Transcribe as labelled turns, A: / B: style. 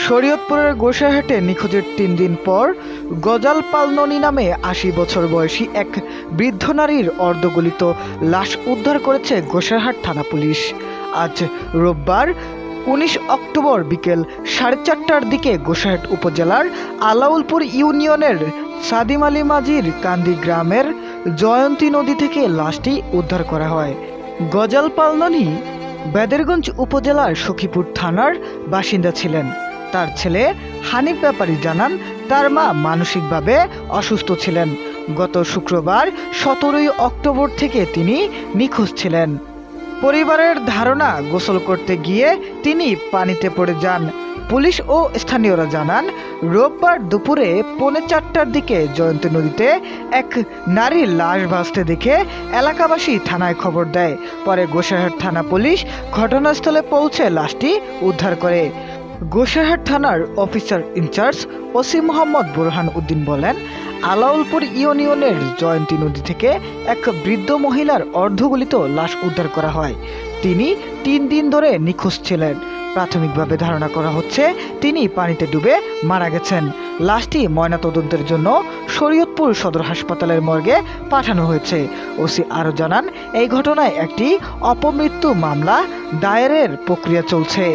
A: শরীয়তপুরের গোসাইহাটে নিখোঁজের ৩ দিন পর গজাল ননী নামে ৮০ বছর বয়সী এক বৃদ্ধ নারীর অর্ধগলিত লাশ উদ্ধার করেছে গোসাইহাট থানা পুলিশ। আজ রোববার ১৯ অক্টোবর বিকেল ৪:৩০টার দিকে গোসাইহাট উপজেলার আলাউলপুর ইউনিয়নের সাদিম আলী মাঝির কান্দি গ্রামের জয়ন্তী নদী থেকে লাশটি উদ্ধার করা হয়। গজাল ননী বেদেরগঞ্জ উপজেলার সখীপুর থানার বাসিন্দা ছিলেন। তার ছেলে হানিফ ব্যাপারী জানান, তার মা মানসিকভাবে অসুস্থ ছিলেন। গত শুক্রবার ১৭ অক্টোবর থেকে তিনি নিখোঁজ ছিলেন। পরিবারের ধারণা, গোসল করতে গিয়ে তিনি পানিতে পড়ে যান। পুলিশ ও স্থানীয়রা জানান, রোববার দুপুরে ৪:৩০টার দিকে জয়ন্তী নদীতে এক নারীর লাশ ভাসতে দেখে এলাকাবাসী থানায় খবর দেয়। পরে গোসাইহাট থানা পুলিশ ঘটনাস্থলে পৌঁছে লাশটি উদ্ধার করে। গোসাইহাট থানার officer in charge OC Mohammad Burhan Uddin বলেন, আলাউলপুর ইউনিয়নের জয়ন্তী নদী থেকে এক বৃদ্ধ মহিলার অর্ধগলিত লাশ উদ্ধার করা হয়। তিনি ৩ দিন ধরে নিখোঁজ ছিলেন। প্রাথমিকভাবে ধারণা করা হচ্ছে তিনি পানিতে ডুবে মারা গেছেন। লাশটি ময়নাতদন্তের জন্য শরীয়তপুর সদর হাসপাতালের মর্গে পাঠানো হয়েছে। ওসি আরও জানান, এই ঘটনায় একটি অপমৃত্যু মামলা দায়েরের প্রক্রিয়া চলছে।